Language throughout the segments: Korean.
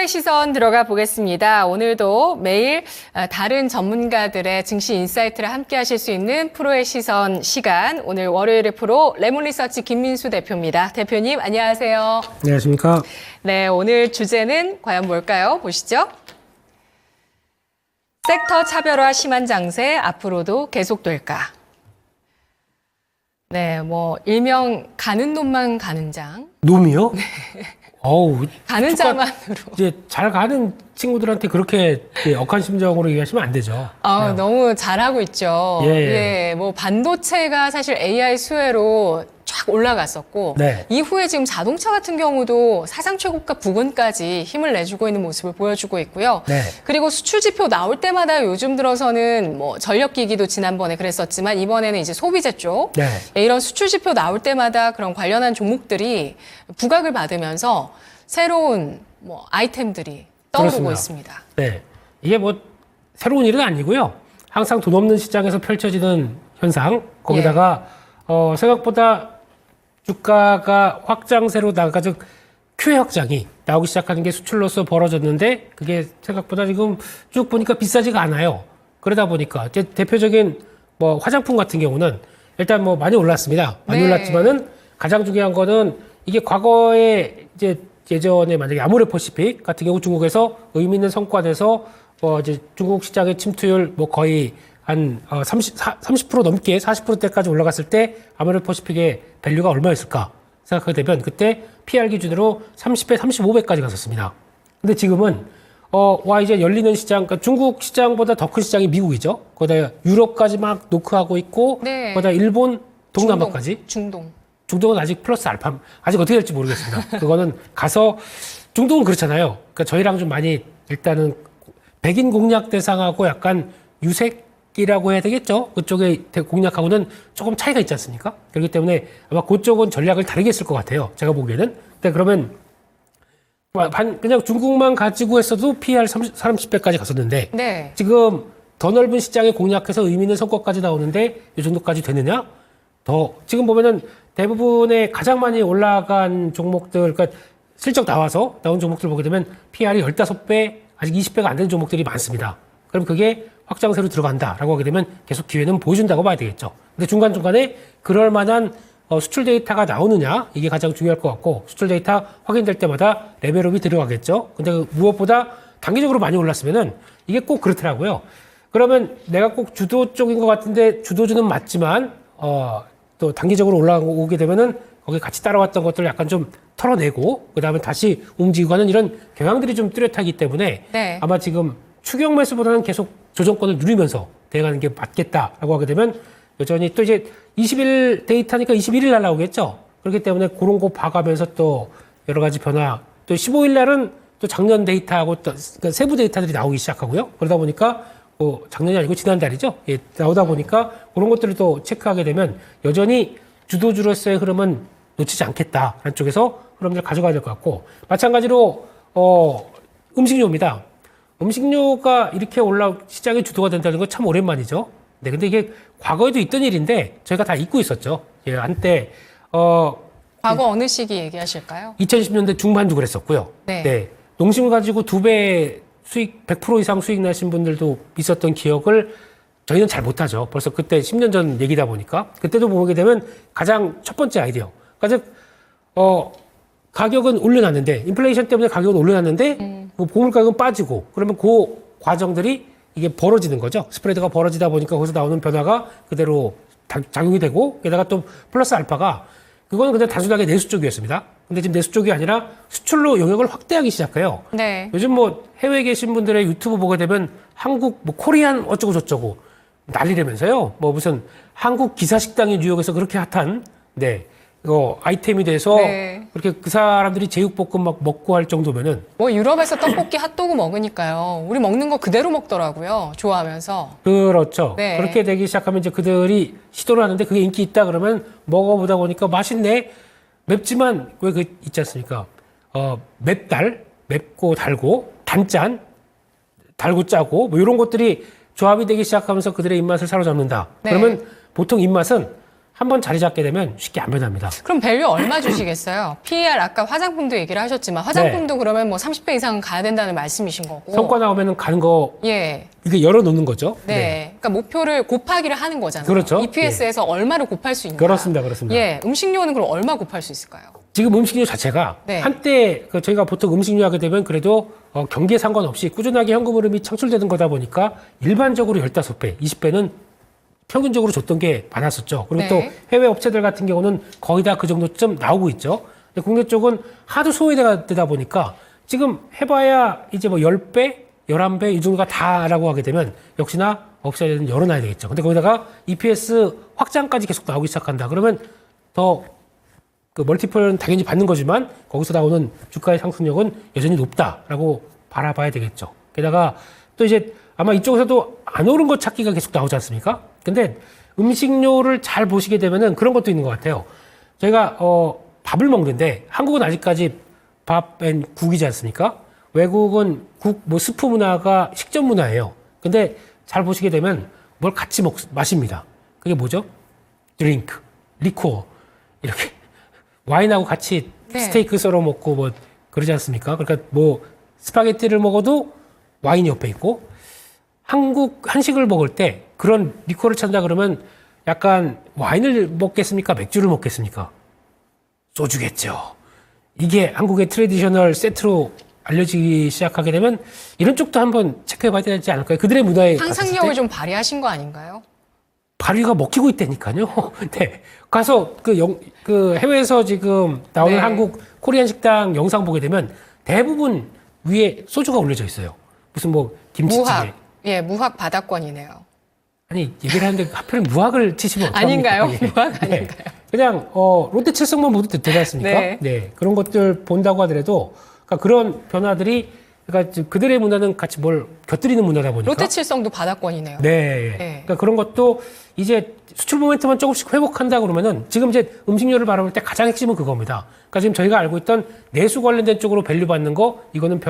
프로의 시선 들어가 보겠습니다. 오늘도 매일 다른 전문가들의 증시 인사이트를 함께 하실 수 있는 프로의 시선 시간. 오늘 월요일의 프로 레몬리서치 김민수 대표입니다. 대표님 안녕하세요. 안녕하십니까. 네, 오늘 주제는 과연 뭘까요? 보시죠. 섹터 차별화 심한 장세 앞으로도 계속될까? 네, 일명 가는 놈만 가는 장. 놈이요? 네. 어우, 가는 자만으로. 이제 잘 가는 친구들한테 그렇게 억한 심정으로 얘기하시면 안 되죠. 네. 너무 잘하고 있죠. 예. 반도체가 사실 AI 수혜로 쫙 올라갔었고, 네. 이후에 지금 자동차 같은 경우도 사상 최고가 부근까지 힘을 내주고 있는 모습을 보여주고 있고요. 네. 그리고 수출 지표 나올 때마다 요즘 들어서는 전력기기도 지난번에 그랬었지만 이번에는 이제 소비재 쪽 네. 이런 수출 지표 나올 때마다 그런 관련한 종목들이 부각을 받으면서 새로운 아이템들이 떠오르고 그렇습니다. 있습니다. 네. 이게 새로운 일은 아니고요. 항상 돈 없는 시장에서 펼쳐지는 현상, 거기다가 생각보다 주가가 확장세로 나가서 큐의 확장이 나오기 시작하는 게 수출로서 벌어졌는데 그게 생각보다 지금 쭉 보니까 비싸지가 않아요. 그러다 보니까 이제 대표적인 화장품 같은 경우는 일단 많이 올랐습니다. 많이 네. 올랐지만은 가장 중요한 거는 이게 과거에 이제 예전에 만약에 아모레퍼시픽 같은 경우 중국에서 의미 있는 성과 내서 이제 중국 시장의 침투율 거의 한 30% 넘게 40%대까지 올라갔을 때 아모레퍼시픽의 밸류가 얼마였을까 생각하게 되면 그때 PR 기준으로 30배, 35배까지 갔었습니다. 근데 지금은 이제 열리는 시장, 그러니까 중국 시장보다 더 큰 시장이 미국이죠. 거기다 유럽까지 막 노크하고 있고, 네. 거기다 일본, 동남아까지. 중동은 아직 플러스 알파, 아직 어떻게 될지 모르겠습니다. 그거는 가서, 중동은 그렇잖아요. 그러니까 저희랑 좀 많이 일단은 백인 공략 대상하고 약간 유색이라고 해야 되겠죠? 그쪽에 공략하고는 조금 차이가 있지 않습니까? 그렇기 때문에 아마 그쪽은 전략을 다르게 했을 것 같아요. 제가 보기에는. 근데 그러면 그냥 중국만 가지고 했어도 PR 30배까지 갔었는데 네. 지금 더 넓은 시장에 공략해서 의미 있는 성과까지 나오는데 이 정도까지 되느냐? 지금 보면은 대부분의 가장 많이 올라간 종목들, 그러니까 슬쩍 나온 종목들 보게 되면 PR이 15배, 아직 20배가 안 되는 종목들이 많습니다. 그럼 그게 확장세로 들어간다라고 하게 되면 계속 기회는 보여준다고 봐야 되겠죠. 근데 중간중간에 그럴 만한 수출 데이터가 나오느냐, 이게 가장 중요할 것 같고, 수출 데이터 확인될 때마다 레벨업이 들어가겠죠. 근데 무엇보다 단기적으로 많이 올랐으면은 이게 꼭 그렇더라고요. 그러면 내가 꼭 주도 쪽인 것 같은데 주도주는 맞지만, 또 단기적으로 올라오게 되면은 거기 같이 따라왔던 것들을 약간 좀 털어내고, 그 다음에 다시 움직이고 하는 이런 경향들이 좀 뚜렷하기 때문에 네. 아마 지금 추격 매수보다는 계속 조정권을 누리면서 대응하는 게 맞겠다라고 하게 되면 여전히 또 이제 20일 데이터니까 21일 날 나오겠죠. 그렇기 때문에 그런 거 봐가면서 또 여러 가지 변화, 또 15일 날은 또 작년 데이터하고 또 세부 데이터들이 나오기 시작하고요. 그러다 보니까 작년이 아니고 지난달이죠. 예, 나오다 보니까 그런 것들을 또 체크하게 되면 여전히 주도주로서의 흐름은 놓치지 않겠다라는 쪽에서 흐름을 가져가야 될 것 같고, 마찬가지로 음식료입니다. 음식료가 이렇게 시장의 주도가 된다는 건 참 오랜만이죠. 네, 근데 이게 과거에도 있던 일인데 저희가 다 잊고 있었죠. 예, 한때 과거 어느 시기 얘기하실까요? 2010년대 중반도 그랬었고요. 네. 농심을 가지고 2배 수익 100% 이상 수익 나신 분들도 있었던 기억을 저희는 잘 못하죠. 벌써 그때 10년 전 얘기다 보니까 그때도 보게 되면 가장 첫 번째 아이디어. 그러니까 가격은 올려놨는데 인플레이션 때문에 가격은 올려놨는데 고물 가격은 빠지고 그러면 그 과정들이 이게 벌어지는 거죠. 스프레드가 벌어지다 보니까 거기서 나오는 변화가 그대로 작용이 되고 게다가 또 플러스 알파가 그거는 그냥 단순하게 내수 쪽이었습니다. 근데 지금 내수 쪽이 아니라 수출로 영역을 확대하기 시작해요. 네. 요즘 해외에 계신 분들의 유튜브 보게 되면 한국 코리안 어쩌고 저쩌고 난리라면서요. 무슨 한국 기사식당이 뉴욕에서 그렇게 핫한 아이템이 돼서 네. 그렇게 그 사람들이 제육볶음 막 먹고 할 정도면은 유럽에서 떡볶이 핫도그 먹으니까요. 우리 먹는 거 그대로 먹더라고요. 좋아하면서. 그렇죠. 네. 그렇게 되기 시작하면 이제 그들이 시도를 하는데 그게 인기 있다 그러면 먹어보다 보니까 맛있네. 맵지만 왜 있지 않습니까? 맵고 달고 단짠, 달고 짜고 이런 것들이 조합이 되기 시작하면서 그들의 입맛을 사로잡는다. 네. 그러면 보통 입맛은 한번 자리 잡게 되면 쉽게 안 변합니다. 그럼 밸류 얼마 주시겠어요? PER 아까 화장품도 얘기를 하셨지만 화장품도 그러면 뭐 30배 이상은 가야 된다는 말씀이신 거고. 성과 나오면은 가는 거 예. 이게 열어놓는 거죠. 네. 그러니까 목표를 곱하기를 하는 거잖아요. 그렇죠. EPS에서 얼마를 곱할 수 있냐. 그렇습니다. 그렇습니다. 예. 음식료는 그럼 얼마 곱할 수 있을까요? 지금 음식료 자체가 네. 한때 저희가 보통 음식료 하게 되면 그래도 경기에 상관없이 꾸준하게 현금 흐름이 창출되는 거다 보니까 일반적으로 15배, 20배는 평균적으로 줬던 게 많았었죠. 그리고 네. 또 해외 업체들 같은 경우는 거의 다 그 정도쯤 나오고 있죠. 근데 국내 쪽은 하도 소외되다 보니까 지금 해봐야 이제 뭐 10배, 11배 이 정도가 다라고 하게 되면 역시나 업체들은 열어놔야 되겠죠. 근데 거기다가 EPS 확장까지 계속 나오기 시작한다. 그러면 더 그 멀티플은 당연히 받는 거지만 거기서 나오는 주가의 상승력은 여전히 높다라고 바라봐야 되겠죠. 게다가 또 이제 아마 이쪽에서도 안 오른 것 찾기가 계속 나오지 않습니까? 근데 음식료를 잘 보시게 되면은 그런 것도 있는 것 같아요. 저희가 밥을 먹는데 한국은 아직까지 밥 앤 국이지 않습니까? 외국은 국, 뭐 스프 문화가 식전 문화예요. 근데 잘 보시게 되면 뭘 같이 마십니다. 그게 뭐죠? 드링크, 리코어 이렇게 와인하고 같이 네. 스테이크 썰어 먹고 뭐 그러지 않습니까? 그러니까 뭐 스파게티를 먹어도 와인이 옆에 있고 한국 한식을 먹을 때 그런 리코어를 찾는다 그러면 약간 와인을 먹겠습니까? 맥주를 먹겠습니까? 소주겠죠. 이게 한국의 트레디셔널 세트로 알려지기 시작하게 되면 이런 쪽도 한번 체크해 봐야 되지 않을까요? 그들의 문화에 상상력을 좀 발휘하신 거 아닌가요? 발휘가 먹히고 있다니까요. 네. 가서 그 해외에서 지금 나오는 네. 한국 코리안 식당 영상 보게 되면 대부분 위에 소주가 올려져 있어요. 무슨 뭐 김치찌개. 무학. 예, 무학 바닥권이네요. 아니 얘기를 하는데 하필 무학을 치시면 어떡합니까? 아닌가요? 예. 무학 네. 아닌가요? 그냥 롯데 칠성만 모두 되지 않습니까? 네. 네. 그런 것들 본다고 하더라도 그러니까 그런 변화들이 그러니까 그들의 문화는 같이 뭘 곁들이는 문화다 보니까 롯데칠성도 바닥권이네요. 네. 네. 그러니까 그런 것도 이제 수출 모멘텀만 조금씩 회복한다 그러면은 지금 이제 음식료를 바라볼 때 가장 핵심은 그겁니다. 그러니까 지금 저희가 알고 있던 내수 관련된 쪽으로 밸류 받는 거 이거는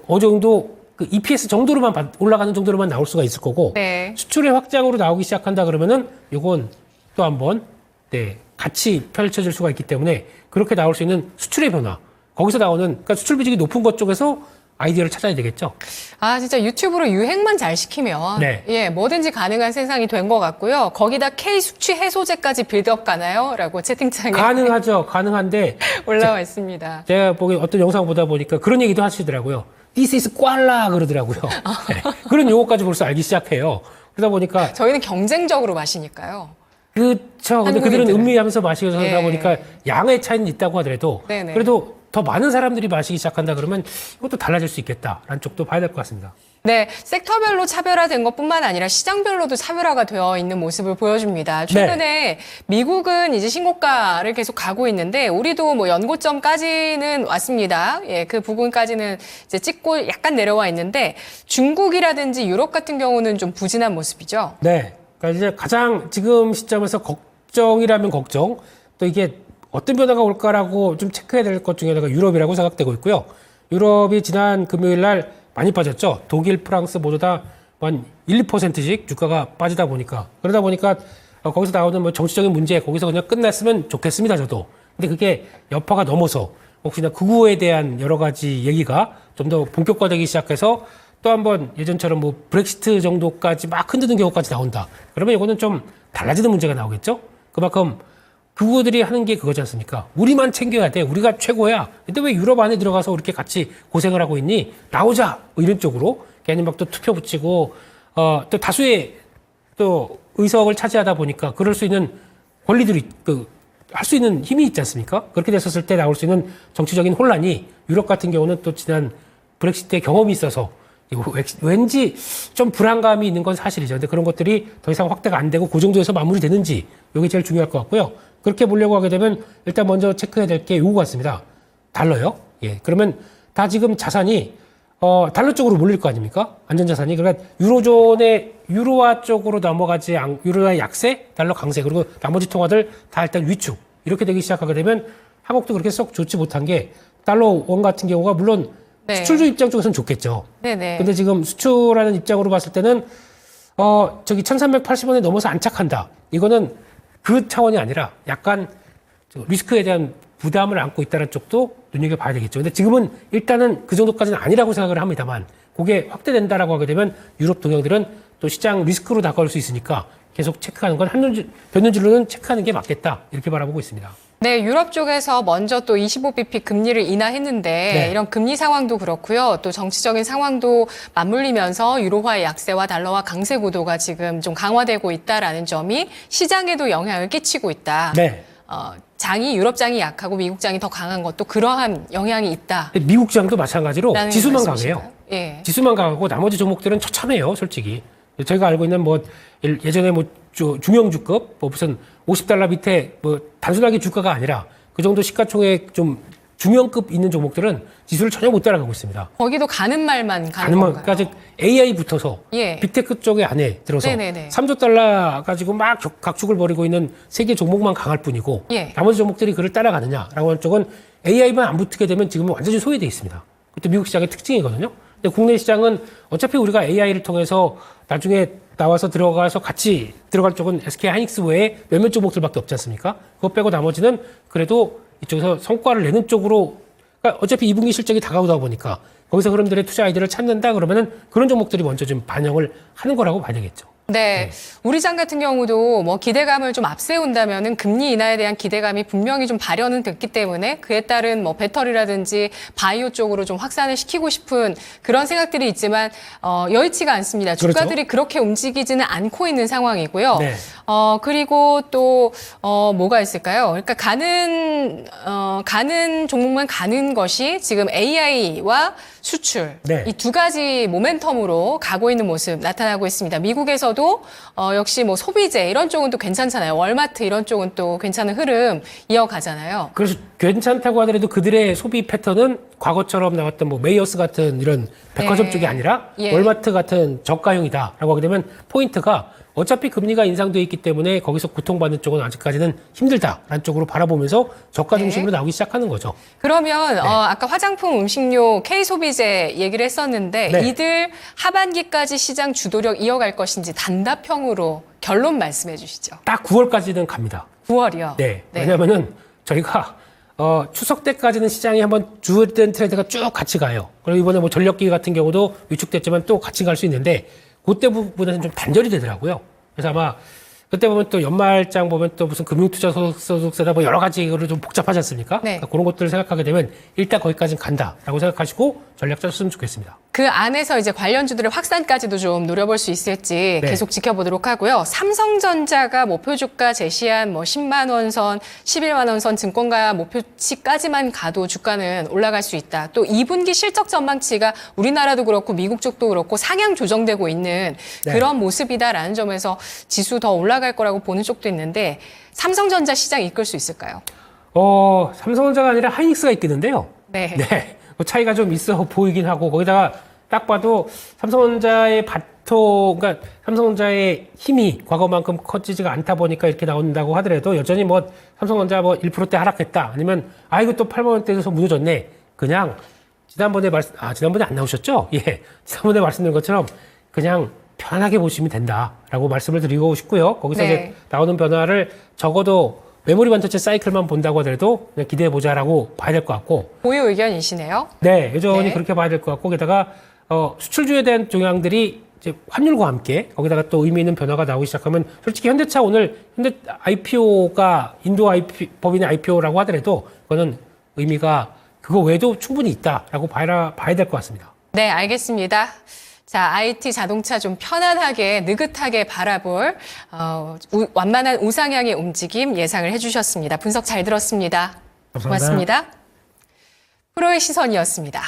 어느 정도 그 EPS 정도로만 올라가는 정도로만 나올 수가 있을 거고 네. 수출의 확장으로 나오기 시작한다 그러면은 요건 또 한번 같이 펼쳐질 수가 있기 때문에 그렇게 나올 수 있는 수출의 변화 거기서 나오는 그러니까 수출 비중이 높은 것 쪽에서 아이디어를 찾아야 되겠죠. 아, 진짜 유튜브로 유행만 잘 시키면 네. 예, 뭐든지 가능한 세상이 된 것 같고요. 거기다 K 숙취 해소제까지 빌드업 가나요? 라고 채팅창에 가능하죠. 가능한데 올라와 있습니다. 제가 보기 어떤 영상 보다 보니까 그런 얘기도 하시더라고요. This is 꽐라 그러더라고요. 네. 그런 용어까지 벌써 알기 시작해요. 그러다 보니까 저희는 경쟁적으로 마시니까요. 그렇죠. 근데 그들은 한국인들은. 음미하면서 마시다 예. 보니까 양의 차이는 있다고 하더라도 네네. 그래도 더 많은 사람들이 마시기 시작한다 그러면 이것도 달라질 수 있겠다라는 쪽도 봐야 될 것 같습니다. 네, 섹터별로 차별화된 것뿐만 아니라 시장별로도 차별화가 되어 있는 모습을 보여줍니다. 최근에 미국은 이제 신고가를 계속 가고 있는데 우리도 뭐 연고점까지는 왔습니다. 예, 그 부분까지는 이제 찍고 약간 내려와 있는데 중국이라든지 유럽 같은 경우는 좀 부진한 모습이죠. 네. 그러니까 이제 가장 지금 시점에서 걱정이라면 걱정 또 이게 어떤 변화가 올까라고 좀 체크해야 될 것 중에 하나가 유럽이라고 생각되고 있고요. 유럽이 지난 금요일 날 많이 빠졌죠. 독일, 프랑스 모두 다 한 1, 2%씩 주가가 빠지다 보니까. 그러다 보니까 거기서 나오는 뭐 정치적인 문제 거기서 그냥 끝났으면 좋겠습니다, 저도. 근데 그게 여파가 넘어서 혹시나 극우에 대한 여러 가지 얘기가 좀 더 본격화되기 시작해서 또 한번 예전처럼 뭐 브렉시트 정도까지 막 흔드는 경우까지 나온다. 그러면 이거는 좀 달라지는 문제가 나오겠죠? 그만큼 그거들이 하는 게 그거지 않습니까? 우리만 챙겨야 돼. 우리가 최고야. 근데 왜 유럽 안에 들어가서 이렇게 같이 고생을 하고 있니? 나오자! 뭐 이런 쪽으로. 괜히 막 또 투표 붙이고, 또 다수의 또 의석을 차지하다 보니까 그럴 수 있는 권리들이, 할 수 있는 힘이 있지 않습니까? 그렇게 됐었을 때 나올 수 있는 정치적인 혼란이 유럽 같은 경우는 또 지난 브렉시트의 경험이 있어서 왠지 좀 불안감이 있는 건 사실이죠. 근데 그런 것들이 더 이상 확대가 안 되고 그 정도에서 마무리되는지 이게 제일 중요할 것 같고요. 그렇게 보려고 하게 되면 일단 먼저 체크해야 될 게 요거 같습니다. 달러요. 예. 그러면 다 지금 자산이 달러 쪽으로 몰릴 거 아닙니까? 안전자산이. 그러니까 유로존의 유로화 쪽으로 넘어가지 유로화의 약세, 달러 강세, 그리고 나머지 통화들 다 일단 위축. 이렇게 되기 시작하게 되면 한국도 그렇게 썩 좋지 못한 게 달러 원 같은 경우가 물론 네. 수출주 입장 쪽에서는 좋겠죠. 네네. 근데 지금 수출하는 입장으로 봤을 때는 1380원에 넘어서 안착한다. 이거는 그 차원이 아니라 약간 리스크에 대한 부담을 안고 있다는 쪽도 눈여겨봐야 되겠죠. 근데 지금은 일단은 그 정도까지는 아니라고 생각을 합니다만 그게 확대된다라고 하게 되면 유럽 동향들은 또 시장 리스크로 다가올 수 있으니까 계속 체크하는 건 변동질로는 체크하는 게 맞겠다 이렇게 바라보고 있습니다. 네, 유럽 쪽에서 먼저 또 25bp 금리를 인하했는데 네. 이런 금리 상황도 그렇고요. 또 정치적인 상황도 맞물리면서 유로화의 약세와 달러화 강세 구도가 지금 좀 강화되고 있다라는 점이 시장에도 영향을 끼치고 있다. 네. 유럽 장이 약하고 미국 장이 더 강한 것도 그러한 영향이 있다. 미국 장도 마찬가지로 지수만 말씀이신가요? 강해요. 예. 지수만 강하고 나머지 종목들은 처참해요, 솔직히. 저희가 알고 있는 예전에 중형주급 무슨 $50 밑에 단순하게 주가가 아니라 그 정도 시가총액 좀 중형급 있는 종목들은 지수를 전혀 못 따라가고 있습니다. 거기도 가는 말만 가는 건가요? 그러니까 AI 붙어서 예. 빅테크 쪽에 안에 들어서 네네네. 3조 달러 가지고 막 각축을 벌이고 있는 세계 종목만 강할 뿐이고 예. 나머지 종목들이 그를 따라가느냐라고 하는 쪽은 AI만 안 붙게 되면 지금은 완전히 소외돼 있습니다. 그것도 미국 시장의 특징이거든요. 근데 국내 시장은 어차피 우리가 AI를 통해서 나중에 나와서 들어가서 같이 들어갈 쪽은 SK 하이닉스 외에 몇몇 종목들밖에 없지 않습니까? 그거 빼고 나머지는 그래도 이쪽에서 성과를 내는 쪽으로, 그러니까 어차피 2분기 실적이 다가오다 보니까 거기서 그런들의 투자 아이디어를 찾는다 그러면은 그런 종목들이 먼저 좀 반영을 하는 거라고 봐야 되겠죠. 네. 우리 장 같은 경우도 기대감을 좀 앞세운다면은 금리 인하에 대한 기대감이 분명히 좀 발현은 됐기 때문에 그에 따른 배터리라든지 바이오 쪽으로 좀 확산을 시키고 싶은 그런 생각들이 있지만, 여의치가 않습니다. 주가들이 그렇게 움직이지는 않고 있는 상황이고요. 네. 그리고 또, 뭐가 있을까요? 그러니까 가는 종목만 가는 것이 지금 AI와 수출. 네. 이 두 가지 모멘텀으로 가고 있는 모습 나타나고 있습니다. 미국에서도 역시 소비재 이런 쪽은 또 괜찮잖아요. 월마트 이런 쪽은 또 괜찮은 흐름 이어가잖아요. 그래서 괜찮다고 하더라도 그들의 소비 패턴은 과거처럼 나왔던 메이어스 같은 이런 백화점 네. 쪽이 아니라 예. 월마트 같은 저가형이다라고 하게 되면 포인트가 어차피 금리가 인상돼 있기 때문에 거기서 고통받는 쪽은 아직까지는 힘들다라는 쪽으로 바라보면서 저가 중심으로 나오기 시작하는 거죠. 그러면 아까 화장품, 음식료, K소비재 얘기를 했었는데 네. 이들 하반기까지 시장 주도력 이어갈 것인지 단답형으로 결론 말씀해 주시죠. 딱 9월까지는 갑니다. 9월이요. 네. 왜냐하면은 저희가 추석 때까지는 시장이 한번 주된 트렌드가 쭉 같이 가요. 그리고 이번에 전력기 같은 경우도 위축됐지만 또 같이 갈 수 있는데 그때 부분에서는 좀 단절이 되더라고요. 그래서 아마 그때 보면 또 연말장 보면 또 무슨 금융투자소득세다 여러 가지 이거를 좀 복잡하지 않습니까? 네. 그러니까 그런 것들을 생각하게 되면 일단 거기까지는 간다라고 생각하시고 전략 짜셨으면 좋겠습니다. 그 안에서 이제 관련주들의 확산까지도 좀 노려볼 수 있을지 네. 계속 지켜보도록 하고요. 삼성전자가 목표 주가 제시한 10만 원 선, 11만 원 선 증권가 목표치까지만 가도 주가는 올라갈 수 있다. 또 2분기 실적 전망치가 우리나라도 그렇고 미국 쪽도 그렇고 상향 조정되고 있는 네. 그런 모습이다라는 점에서 지수 더 올라갈 거라고 보는 쪽도 있는데 삼성전자 시장 이끌 수 있을까요? 삼성전자가 아니라 하이닉스가 있겠는데요. 네. 네. 그 차이가 좀 있어 보이긴 하고 거기다가 딱 봐도 삼성전자의 그러니까 삼성전자의 힘이 과거만큼 커지지가 않다 보니까 이렇게 나온다고 하더라도 여전히 삼성전자 1%대 하락했다. 아니면 이거 또 8만 원대에서 무너졌네. 그냥 지난번에 안 나오셨죠? 예. 지난번에 말씀드린 것처럼 그냥 편하게 보시면 된다라고 말씀을 드리고 싶고요. 거기서 네. 이제 나오는 변화를 적어도 메모리 반도체 사이클만 본다고 하더라도 그냥 기대해 보자라고 봐야 될 것 같고. 고유 의견이시네요. 네, 여전히 네. 그렇게 봐야 될 것 같고 게다가 수출주에 대한 종양들이 이제 환율과 함께 거기다가 또 의미 있는 변화가 나오기 시작하면 솔직히 현대 IPO가 인도 법인의 IPO라고 하더라도 그거는 의미가 그거 외에도 충분히 있다라고 봐야 될 것 같습니다. 네, 알겠습니다. 자, IT 자동차 좀 편안하게, 느긋하게 바라볼 완만한 우상향의 움직임 예상을 해주셨습니다. 분석 잘 들었습니다. 감사합니다. 고맙습니다. 프로의 시선이었습니다.